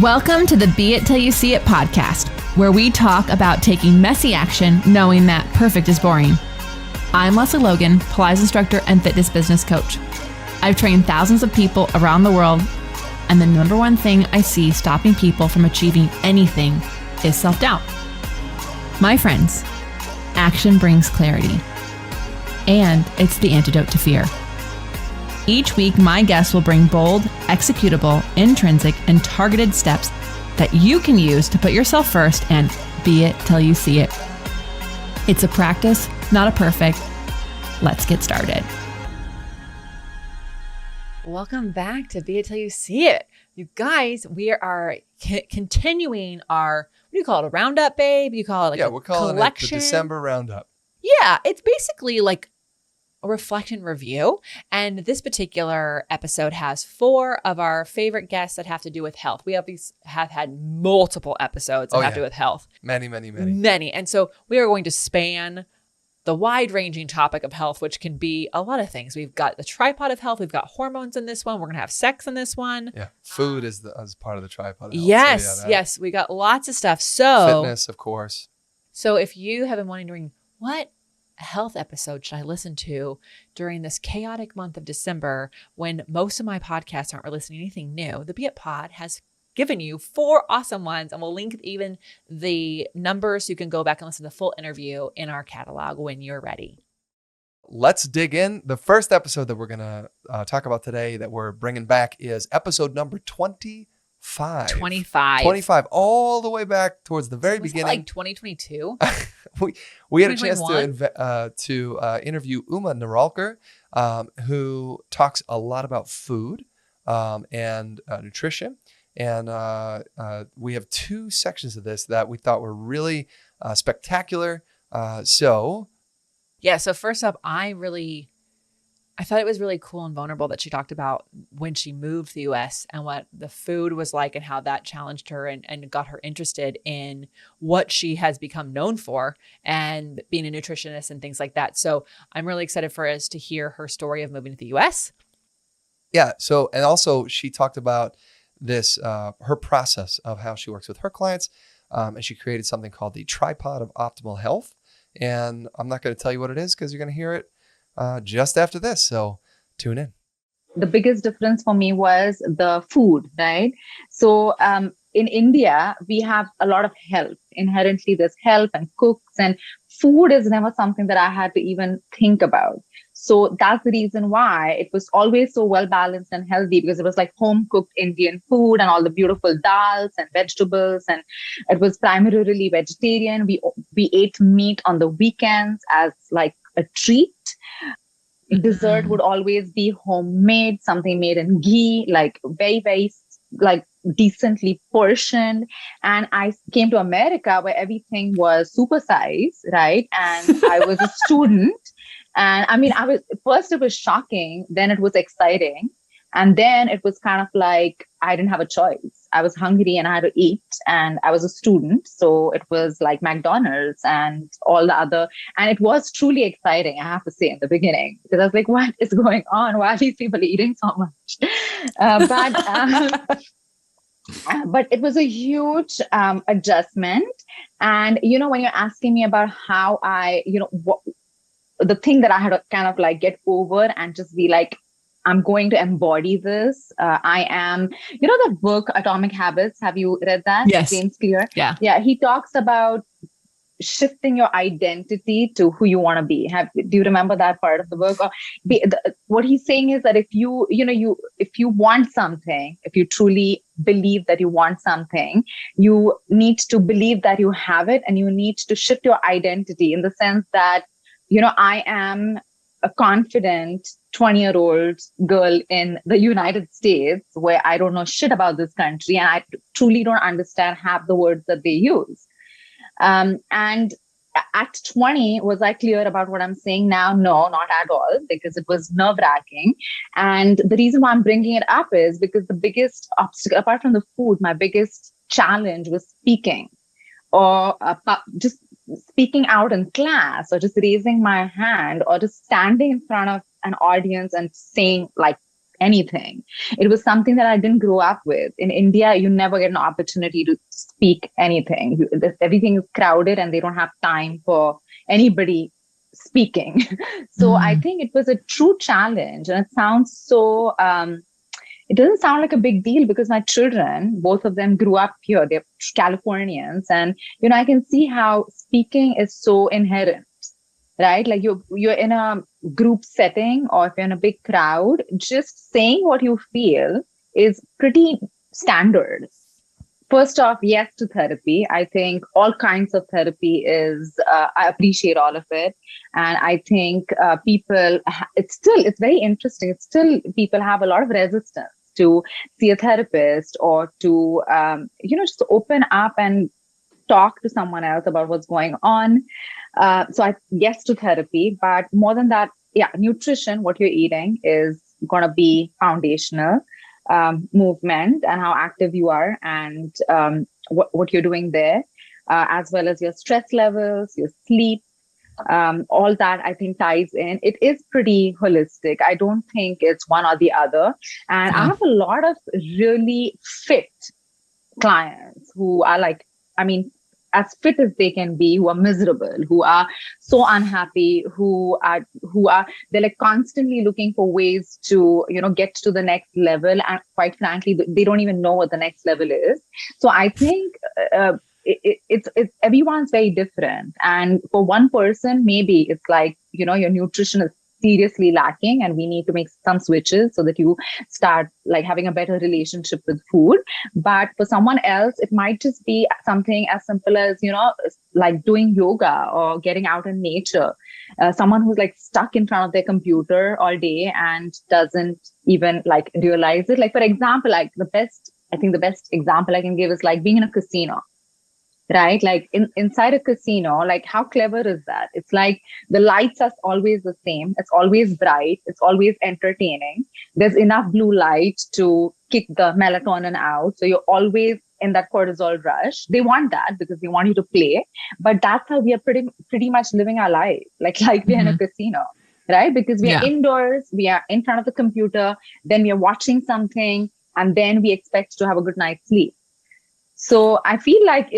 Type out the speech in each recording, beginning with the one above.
Welcome to the Be It Till You See It podcast, where we talk about taking messy action, knowing that perfect is boring. I'm Lesley Logan, Pilates instructor and fitness business coach. I've trained thousands of people around the world, and the number one thing I see stopping people from achieving anything is self-doubt. My friends, action brings clarity, and it's the antidote to fear. Each week, my guests will bring bold, executable, intrinsic, and targeted steps that you can use to put yourself first and be it till you see it. It's a practice, not a perfect. Let's get started. Welcome back to Be It Till You See It. You guys, we are continuing our, what do you call it, a roundup, babe? You call it like we're calling collection? it the December roundup. Yeah, it's basically like a reflect and review. And this particular episode has 4 of our favorite guests that have to do with health. We have had multiple episodes that have to do with health. Many. And so we are going to span the wide-ranging topic of health, which can be a lot of things. We've got the tripod of health. We've got hormones in this one. We're going to have sex in this one. Yeah. Food is part of the tripod of health. Yes. Yes. We got lots of stuff. So fitness, of course. So if you have been wondering what health episode should I listen to during this chaotic month of December when most of my podcasts aren't releasing anything new, the Be It Pod has given you 4 awesome ones, and we'll link even the numbers so you can go back and listen to the full interview in our catalog when you're ready. Let's dig in. The first episode that we're going to talk about today that we're bringing back is episode number 25. 25, all the way back towards the very beginning. Like 2022. we had a chance to interview Uma Naralkar, who talks a lot about food and nutrition. And we have 2 sections of this that we thought were really spectacular. So first up, I thought it was really cool and vulnerable that she talked about when she moved to the US and what the food was like and how that challenged her and got her interested in what she has become known for and being a nutritionist and things like that. So I'm really excited for us to hear her story of moving to the US. Yeah. So, and also she talked about this, her process of how she works with her clients. And she created something called the Tripod of Optimal Health. And I'm not going to tell you what it is because you're going to hear it just after this. So tune in. The biggest difference for me was the food, right? So in India, we have a lot of health. Inherently, there's health and cooks, and food is never something that I had to even think about. So that's the reason why it was always so well balanced and healthy, because it was like home cooked Indian food and all the beautiful dals and vegetables. And it was primarily vegetarian. We ate meat on the weekends as like a treat. Dessert would always be homemade, something made in ghee, like very, very like decently portioned. And I came to America where everything was supersized, right? And I was a student. And I mean, first it was shocking, then it was exciting. And then it was kind of like, I didn't have a choice. I was hungry and I had to eat, and I was a student. So it was like McDonald's and all the other, and it was truly exciting, I have to say, in the beginning, because I was like, what is going on? Why are these people eating so much? But it was a huge adjustment. And, when you're asking me about how the thing that I had to kind of like get over and just be like, I'm going to embody this. I am, that book, Atomic Habits. Have you read that? Yes. James Clear. Yeah. Yeah. He talks about shifting your identity to who you want to be. Do you remember that part of the book? What he's saying is that if you want something, if you truly believe that you want something, you need to believe that you have it, and you need to shift your identity in the sense that, I am a confident 20-year-old girl in the United States where I don't know shit about this country, and I truly don't understand half the words that they use. And at 20, was I clear about what I'm saying now? No, not at all, because it was nerve-wracking. And the reason why I'm bringing it up is because the biggest obstacle, apart from the food, my biggest challenge was speaking, or just speaking out in class, or just raising my hand, or just standing in front of an audience and saying like anything. It was something that I didn't grow up with. In India, you never get an opportunity to speak anything. Everything is crowded and they don't have time for anybody speaking. So I think it was a true challenge. And it sounds so, it doesn't sound like a big deal because my children, both of them grew up here. They're Californians. And, I can see how speaking is so inherent, right? Like you're in a group setting, or if you're in a big crowd, just saying what you feel is pretty standard. First off, yes to therapy. I think all kinds of therapy is, I appreciate all of it. And I think it's very interesting. It's still, people have a lot of resistance to see a therapist or to, just open up and talk to someone else about what's going on. Yes to therapy, but more than that, nutrition, what you're eating is going to be foundational. Movement and how active you are, and what you're doing there, as well as your stress levels, your sleep, all that I think ties in. It is pretty holistic. I don't think it's one or the other. And I have a lot of really fit clients who are as fit as they can be, who are miserable, who are so unhappy, they're like constantly looking for ways to, get to the next level. And quite frankly, they don't even know what the next level is. So I think it's everyone's very different. And for one person, maybe it's like, your nutrition is seriously lacking and we need to make some switches so that you start like having a better relationship with food. But for someone else, it might just be something as simple as, like doing yoga or getting out in nature. Someone who's like stuck in front of their computer all day and doesn't even like realize it. Like, for example, like the best example I can give is like being in a casino. Right? Like inside a casino, like how clever is that? It's like the lights are always the same. It's always bright. It's always entertaining. There's enough blue light to kick the melatonin out. So you're always in that cortisol rush. They want that because they want you to play. But that's how we are pretty much living our life. Like we're in a casino, right? Because we are indoors, we are in front of the computer, then we are watching something, and then we expect to have a good night's sleep. So I feel like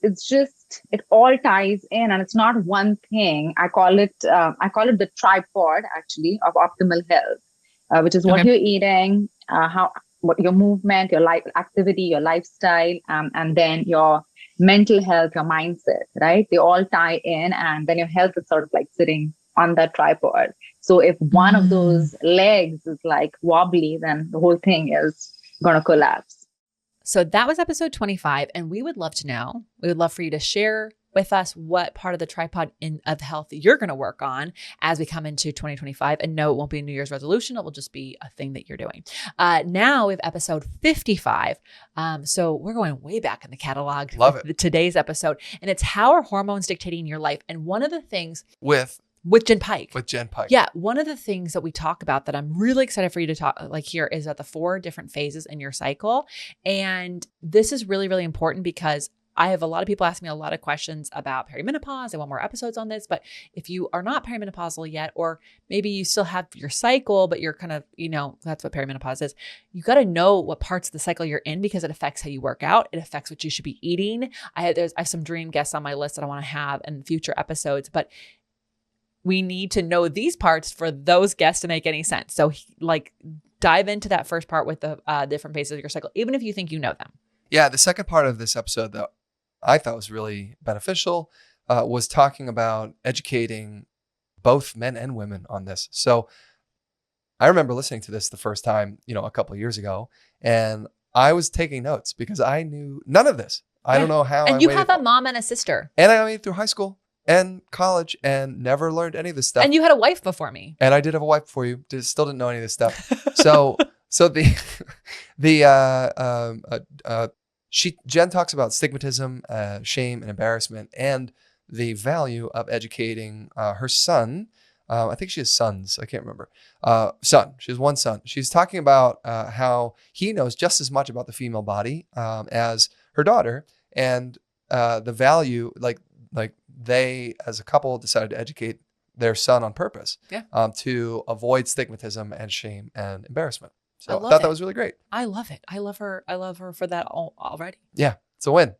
it's just, it all ties in, and it's not one thing. I call it the tripod actually of optimal health, which is what you're eating, what your movement, your life activity, your lifestyle, and then your mental health, your mindset, right? They all tie in, and then your health is sort of like sitting on that tripod. So if one of those legs is like wobbly, then the whole thing is going to collapse. So that was episode 25, and we would love for you to share with us what part of the tripod of health you're going to work on as we come into 2025. And no, it won't be a New Year's resolution. It will just be a thing that you're doing. Now we have episode 55. So we're going way back in the catalog. Love it. Today's episode. And it's how are hormones dictating your life? And one of the things with Jenn Pike. Yeah. One of the things that we talk about that I'm really excited for you to talk here is that the 4 different phases in your cycle. And this is really, really important because I have a lot of people asking me a lot of questions about perimenopause. I want more episodes on this, but if you are not perimenopausal yet, or maybe you still have your cycle, but you're kind of, that's what perimenopause is. You got to know what parts of the cycle you're in because it affects how you work out. It affects what you should be eating. I have some dream guests on my list that I want to have in future episodes, but we need to know these parts for those guests to make any sense. So dive into that first part with the different phases of your cycle, even if you think you know them. Yeah. The second part of this episode that I thought was really beneficial was talking about educating both men and women on this. So I remember listening to this the first time, a couple of years ago, and I was taking notes because I knew none of this. I don't know how. And you have a mom and a sister. And I went through high school and college and never learned any of this stuff. And you had a wife before me. And I did have a wife before you. Still didn't know any of this stuff. So Jenn talks about stigmatism, shame, and embarrassment, and the value of educating her son. I think she has sons. I can't remember. Son. She has one son. She's talking about how he knows just as much about the female body as her daughter, and the value, like they as a couple decided to educate their son on purpose, to avoid stigmatism and shame and embarrassment. So I thought that was really great. I love it. I love her for that already. Yeah, it's a win.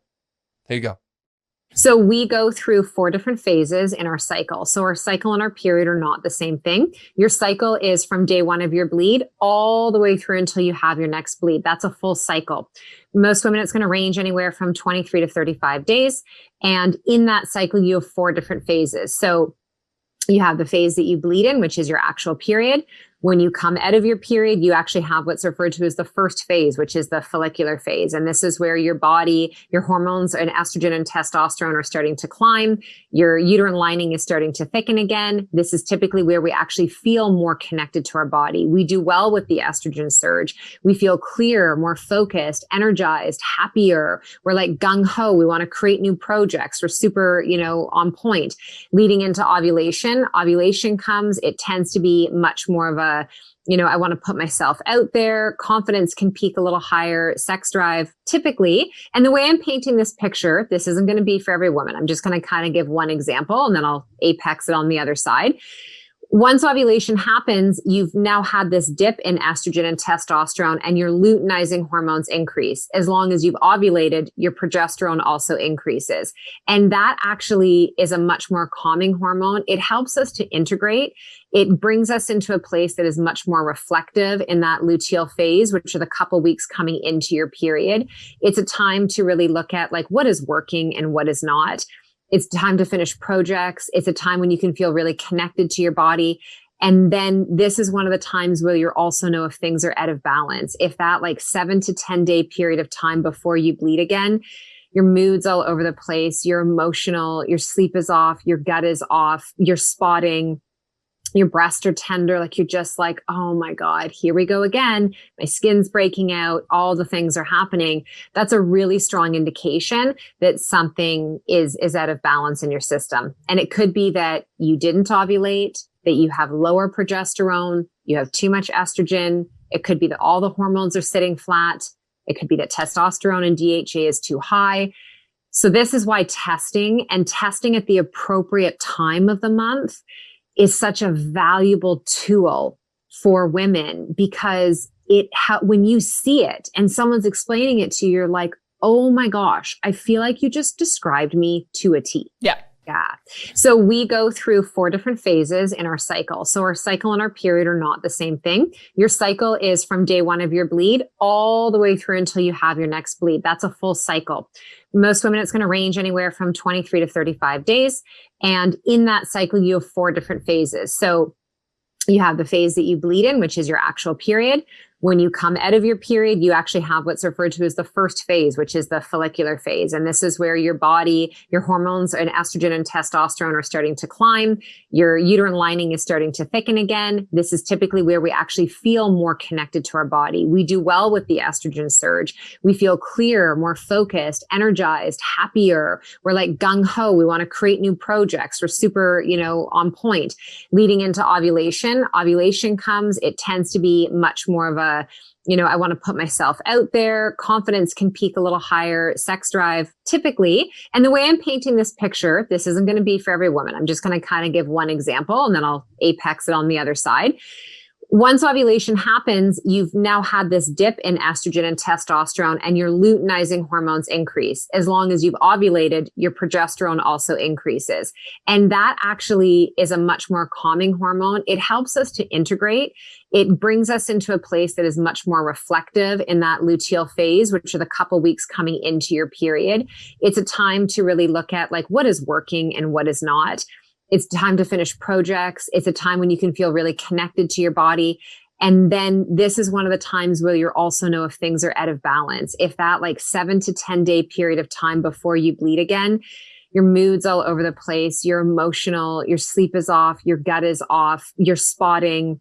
Here you go. So we go through 4 different phases in our cycle. So our cycle and our period are not the same thing. Your cycle is from day 1 of your bleed all the way through until you have your next bleed. That's a full cycle. Most women, it's going to range anywhere from 23 to 35 days. And in that cycle, you have 4 different phases. So you have the phase that you bleed in, which is your actual period. When you come out of your period, you actually have what's referred to as the first phase, which is the follicular phase. And this is where your body, your hormones and estrogen and testosterone are starting to climb. Your uterine lining is starting to thicken again. This is typically where we actually feel more connected to our body. We do well with the estrogen surge. We feel clear, more focused, energized, happier. We're like gung ho. We want to create new projects. We're super, on point. Leading into ovulation. Ovulation comes, it tends to be much more of a I want to put myself out there. Confidence can peak a little higher, sex drive typically. And the way I'm painting this picture, this isn't going to be for every woman. I'm just going to kind of give one example and then I'll apex it on the other side. Once ovulation happens, you've now had this dip in estrogen and testosterone and your luteinizing hormones increase. As long as you've ovulated, your progesterone also increases. And that actually is a much more calming hormone. It helps us to integrate. It brings us into a place that is much more reflective in that luteal phase, which are the couple weeks coming into your period. It's a time to really look at what is working and what is not. It's time to finish projects. It's a time when you can feel really connected to your body. And then this is one of the times where you'll also know if things are out of balance. If that 7 to 10 day period of time before you bleed again, your mood's all over the place, you're emotional, your sleep is off, your gut is off, you're spotting, your breasts are tender, you're just oh my God, here we go again. My skin's breaking out. All the things are happening. That's a really strong indication that something is out of balance in your system. And it could be that you didn't ovulate, that you have lower progesterone, you have too much estrogen. It could be that all the hormones are sitting flat. It could be that testosterone and DHA is too high. So this is why testing at the appropriate time of the month is such a valuable tool for women, because when you see it and someone's explaining it to you, you're like, oh my gosh, I feel like you just described me to a T. Yeah. Yeah. So we go through 4 different phases in our cycle. So our cycle and our period are not the same thing. Your cycle is from day 1 of your bleed all the way through until you have your next bleed. That's a full cycle. Most women, it's going to range anywhere from 23 to 35 days. And in that cycle, you have 4 different phases. So you have the phase that you bleed in, which is your actual period. When you come out of your period, you actually have what's referred to as the first phase, which is the follicular phase. And this is where your body, your hormones and estrogen and testosterone are starting to climb. Your uterine lining is starting to thicken again. This is typically where we actually feel more connected to our body. We do well with the estrogen surge. We feel clear, more focused, energized, happier. We're like gung ho. We want to create new projects. We're super, on point. Leading into ovulation. Ovulation comes, it tends to be much more of a I want to put myself out there. Confidence can peak a little higher, sex drive typically. And the way I'm painting this picture, this isn't going to be for every woman. I'm just going to kind of give one example and then I'll apex it on the other side. Once ovulation happens, you've now had this dip in estrogen and testosterone and your luteinizing hormones increase. As long as you've ovulated, your progesterone also increases. And that actually is a much more calming hormone. It helps us to integrate. It brings us into a place that is much more reflective in that luteal phase, which are the couple weeks coming into your period. It's a time to really look at what is working and what is not. It's time to finish projects. It's a time when you can feel really connected to your body. And then this is one of the times where you'll also know if things are out of balance. If that 7 to 10 day period of time before you bleed again, your mood's all over the place, you're emotional, your sleep is off, your gut is off, you're spotting,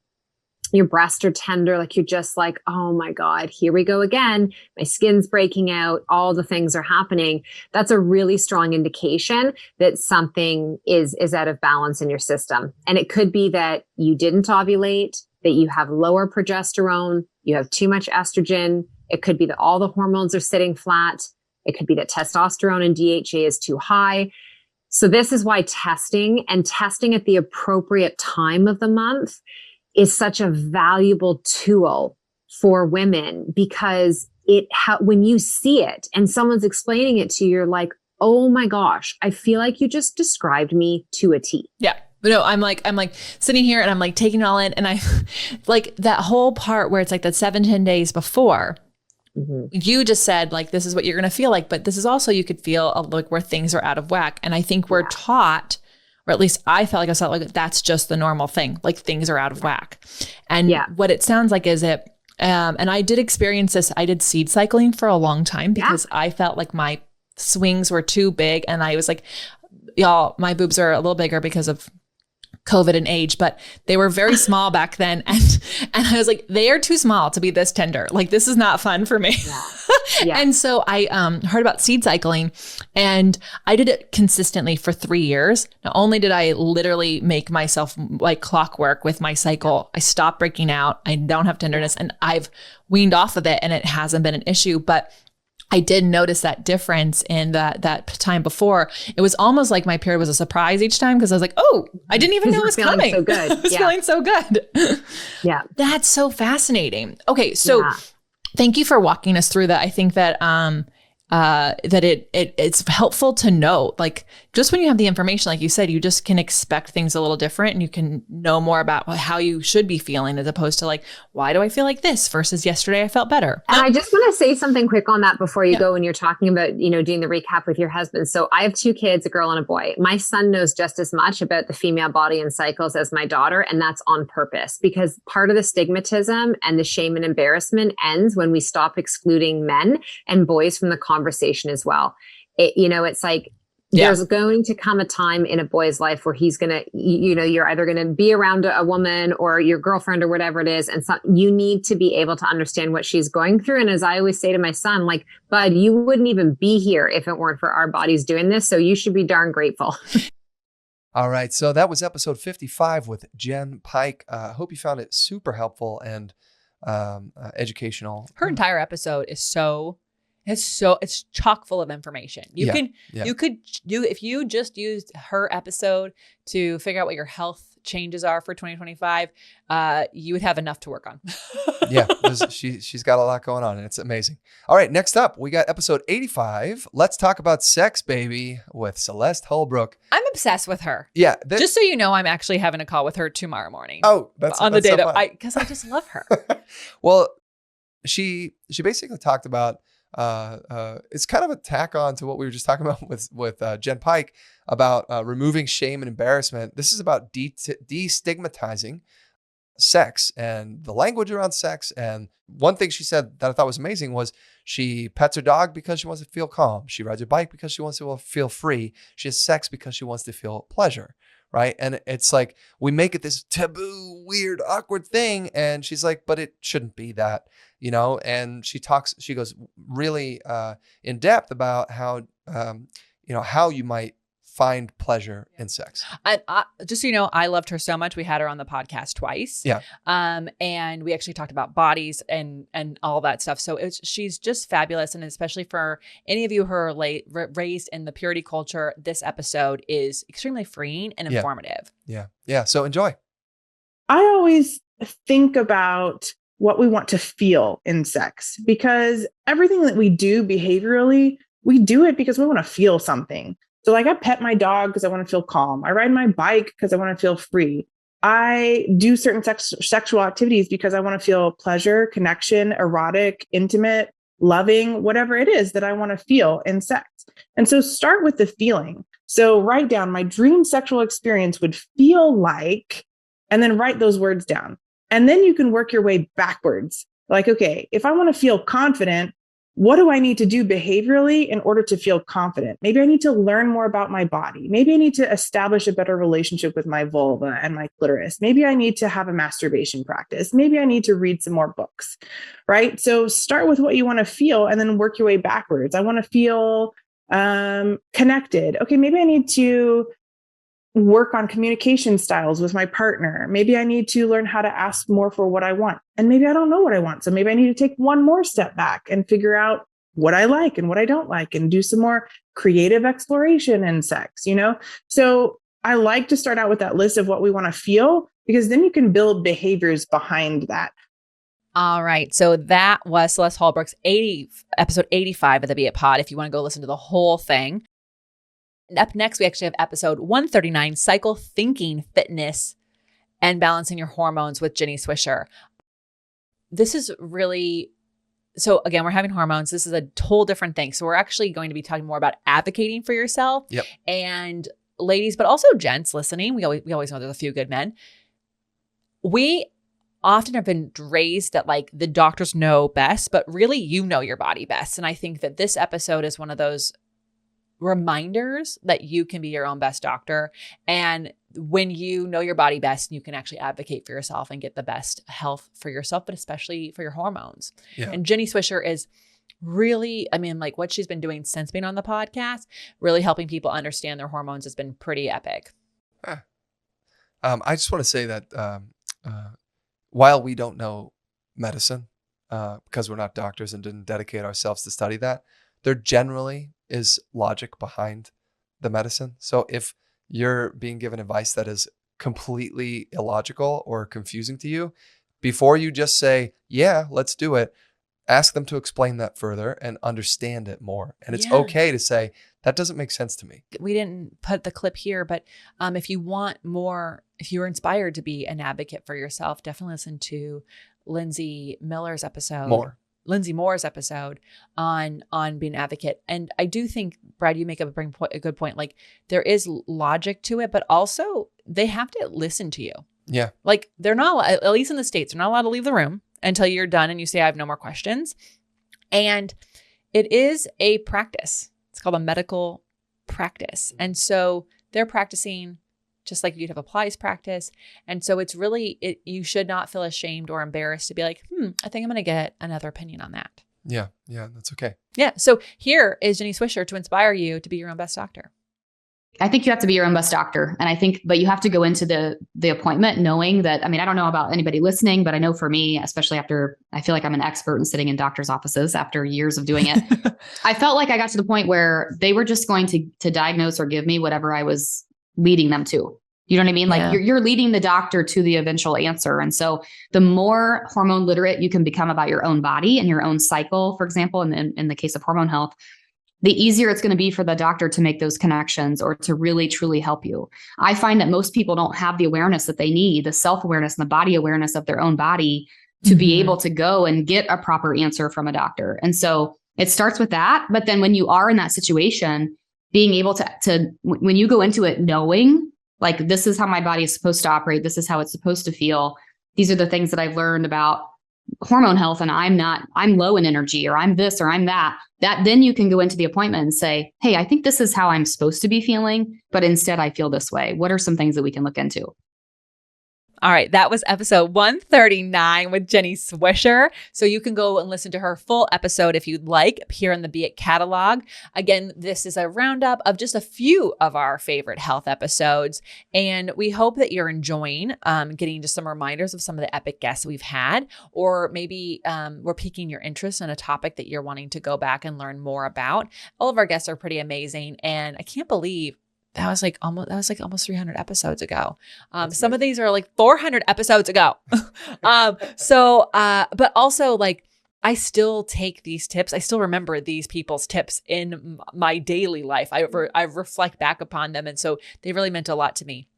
your breasts are tender, you're just oh my God, here we go again. My skin's breaking out. All the things are happening. That's a really strong indication that something is out of balance in your system. And it could be that you didn't ovulate, that you have lower progesterone, you have too much estrogen. It could be that all the hormones are sitting flat. It could be that testosterone and DHA is too high. So this is why testing at the appropriate time of the month is such a valuable tool for women, because when you see it and someone's explaining it to you, you're like, oh my gosh, I feel like you just described me to a T. Yeah. No, I'm like sitting here and I'm like taking it all in. And I like that whole part where it's like that 7-10 days before. Mm-hmm. You just said like, this is what you're going to feel like, but this is also, you could feel like where things are out of whack. And I think we're taught, or at least I felt like that's just the normal thing. Like things are out of whack. And what it sounds like is it, and I did experience this. I did seed cycling for a long time because I felt like my swings were too big. And I was like, y'all, my boobs are a little bigger because of COVID and age, but they were very small back then. And I was like, they are too small to be this tender. Like, this is not fun for me. Yeah. And so I heard about seed cycling, and I did it consistently for 3 years. Not only did I literally make myself like clockwork with my cycle, I stopped breaking out. I don't have tenderness, and I've weaned off of it, and it hasn't been an issue. But I did notice that difference in that time before. It was almost like my period was a surprise each time, because I was like, oh, I didn't even know it was coming. So good. I was feeling so good. Yeah. That's so fascinating. Okay. So thank you for walking us through that. I think that it's helpful to know, like, just when you have the information, like you said, you just can expect things a little different, and you can know more about how you should be feeling, as opposed to like, why do I feel like this versus yesterday I felt better. And I just want to say something quick on that before you go, when you're talking about, doing the recap with your husband. So I have 2 kids, a girl and a boy. My son knows just as much about the female body and cycles as my daughter. And that's on purpose, because part of the stigmatism and the shame and embarrassment ends when we stop excluding men and boys from the conversation as well. It's like, there's going to come a time in a boy's life where he's going to, you're either going to be around a woman or your girlfriend or whatever it is. And so you need to be able to understand what she's going through. And as I always say to my son, like, bud, you wouldn't even be here if it weren't for our bodies doing this. So you should be darn grateful. All right. So that was episode 55 with Jenn Pike. I hope you found it super helpful and educational. Her entire episode is it's chock full of information. You could if you just used her episode to figure out what your health changes are for 2025, you would have enough to work on. She's got a lot going on, and it's amazing. All right, next up, we got episode 85. Let's talk about sex, baby, with Celeste Holbrook. I'm obsessed with her. Yeah. Just so you know, I'm actually having a call with her tomorrow morning. Oh, that's the day so that because I just love her. Well, she basically talked about, it's kind of a tack on to what we were just talking about with Jenn Pike about removing shame and embarrassment. This is about destigmatizing sex and the language around sex. And one thing she said that I thought was amazing was she pets her dog because she wants to feel calm. She rides her bike because she wants to feel free. She has sex because she wants to feel pleasure. Right. And it's like, we make it this taboo, weird, awkward thing. And she's like, but it shouldn't be that, and she goes really in depth about how, how you might find pleasure in sex. And just so you know, I loved her so much. We had her on the podcast twice. Yeah. And we actually talked about bodies and all that stuff. So she's just fabulous. And especially for any of you who are raised in the purity culture, this episode is extremely freeing and informative. Yeah. Yeah. So enjoy. I always think about what we want to feel in sex, because everything that we do behaviorally, we do it because we want to feel something. So like, I pet my dog because I want to feel calm. I ride my bike because I want to feel free. I do certain sexual activities because I want to feel pleasure, connection, erotic, intimate, loving, whatever it is that I want to feel in sex. And so start with the feeling. So write down, my dream sexual experience would feel like, and then write those words down. And then you can work your way backwards. Like, okay, if I want to feel confident, what do I need to do behaviorally in order to feel confident? Maybe I need to learn more about my body. Maybe I need to establish a better relationship with my vulva and my clitoris. Maybe I need to have a masturbation practice. Maybe I need to read some more books, right? So start with what you want to feel and then work your way backwards. I want to feel connected. Okay, maybe I need to work on communication styles with my partner. Maybe I need to learn how to ask more for what I want. And maybe I don't know what I want. So maybe I need to take one more step back and figure out what I like and what I don't like and do some more creative exploration in sex, So I like to start out with that list of what we want to feel, because then you can build behaviors behind that. All right. So that was Celeste Holbrook's episode 85 of the Beit Pod, if you want to go listen to the whole thing. And up next, we actually have episode 139, Cycle Thinking, Fitness, and Balancing Your Hormones with Jenny Swisher. This is really... So again, we're having hormones. This is a whole different thing. So we're actually going to be talking more about advocating for yourself. Yep. And ladies, but also gents listening. We always know there's a few good men. We often have been raised that like the doctors know best, but really you know your body best. And I think that this episode is one of those reminders that you can be your own best doctor. And when you know your body best, you can actually advocate for yourself and get the best health for yourself, but especially for your hormones. Yeah. And Jenny Swisher is really, I mean, like what she's been doing since being on the podcast, really helping people understand their hormones has been pretty epic. I just want to say that while we don't know medicine, because we're not doctors and didn't dedicate ourselves to study that, there generally is logic behind the medicine. So if you're being given advice that is completely illogical or confusing to you, before you just say, yeah, let's do it, ask them to explain that further and understand it more. And it's okay to say, that doesn't make sense to me. We didn't put the clip here, but if you want more, if you're inspired to be an advocate for yourself, definitely listen to Lindsay Moore's episode on being an advocate. And I do think, Brad, you make a good point. Like there is logic to it, but also they have to listen to you. Yeah. Like they're not, at least in the States, they're not allowed to leave the room until you're done and you say, I have no more questions. And it is a practice. It's called a medical practice. And so they're practicing just like you'd have applies practice. And so it's really, you should not feel ashamed or embarrassed to be like, I think I'm going to get another opinion on that. Yeah. Yeah. That's okay. Yeah. So here is Jenny Swisher to inspire you to be your own best doctor. I think you have to be your own best doctor. And I think, but you have to go into the appointment knowing that, I mean, I don't know about anybody listening, but I know for me, especially after, I feel like I'm an expert in sitting in doctor's offices after years of doing it. I felt like I got to the point where they were just going to diagnose or give me whatever I was leading them to. You know what I mean? Like you're leading the doctor to the eventual answer. And so the more hormone literate you can become about your own body and your own cycle, for example, in the case of hormone health, the easier it's going to be for the doctor to make those connections or to really, truly help you. I find that most people don't have the awareness that they need, the self-awareness and the body awareness of their own body to be able to go and get a proper answer from a doctor. And so it starts with that. But then when you are in that situation, being able to when you go into it knowing, like, this is how my body is supposed to operate, this is how it's supposed to feel, these are the things that I've learned about hormone health, and I'm low in energy, or I'm this, or I'm that then you can go into the appointment and say, hey, I think this is how I'm supposed to be feeling, but instead I feel this way. What are some things that we can look into? All right, that was episode 139 with Jenny Swisher. So you can go and listen to her full episode if you'd like here in the Beit catalog. Again, this is a roundup of just a few of our favorite health episodes. And we hope that you're enjoying getting just some reminders of some of the epic guests we've had, or maybe we're piquing your interest in a topic that you're wanting to go back and learn more about. All of our guests are pretty amazing. And I can't believe that was like almost 300 episodes ago. Some of these are like 400 episodes ago. But also, like, I still take these tips. I still remember these people's tips in my daily life. I reflect back upon them. And so they really meant a lot to me.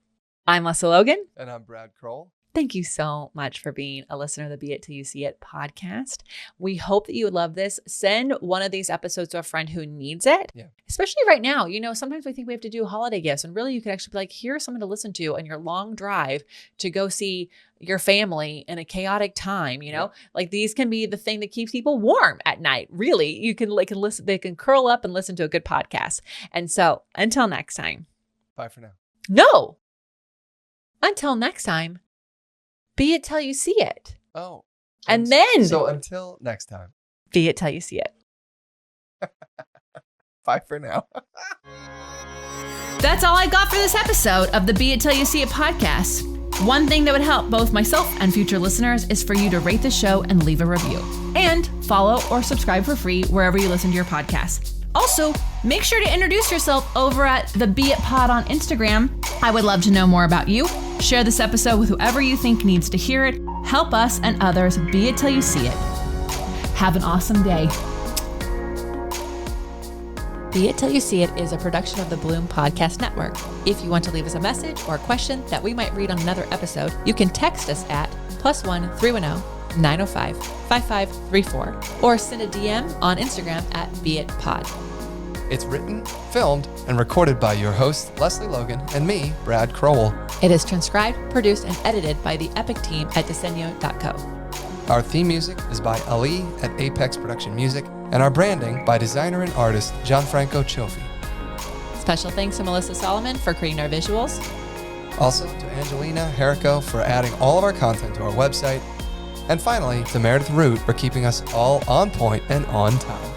I'm Lesley Logan. And I'm Brad Kroll. Thank you so much for being a listener of the Be It Till You See It podcast. We hope that you would love this. Send one of these episodes to a friend who needs it, especially right now. You know, sometimes we think we have to do holiday gifts, and really you could actually be like, here's someone to listen to on your long drive to go see your family in a chaotic time. You know, like these can be the thing that keeps people warm at night. Really, you can listen, they can curl up and listen to a good podcast. And so until next time. Bye for now. No. Until next time. Be it till you see it. Oh. And then. So until next time. Be it till you see it. Bye for now. That's all I got for this episode of the Be It Till You See It podcast. One thing that would help both myself and future listeners is for you to rate the show and leave a review. And follow or subscribe for free wherever you listen to your podcast. Also, make sure to introduce yourself over at the Be It Pod on Instagram. I would love to know more about you. Share this episode with whoever you think needs to hear it. Help us and others be it till you see it. Have an awesome day. Be It Till You See It is a production of the Bloom Podcast Network. If you want to leave us a message or a question that we might read on another episode, you can text us at +1 310 905 5534 or send a DM on Instagram at beitpod. It's written, filmed, and recorded by your host, Lesley Logan, and me, Brad Crowell. It is transcribed, produced, and edited by the Epic team at Disenyo.co. Our theme music is by Ali at Apex Production Music, and our branding by designer and artist Gianfranco Cioffi. Special thanks to Melissa Solomon for creating our visuals. Also to Angelina Herrico for adding all of our content to our website. And finally, to Meredith Root for keeping us all on point and on time.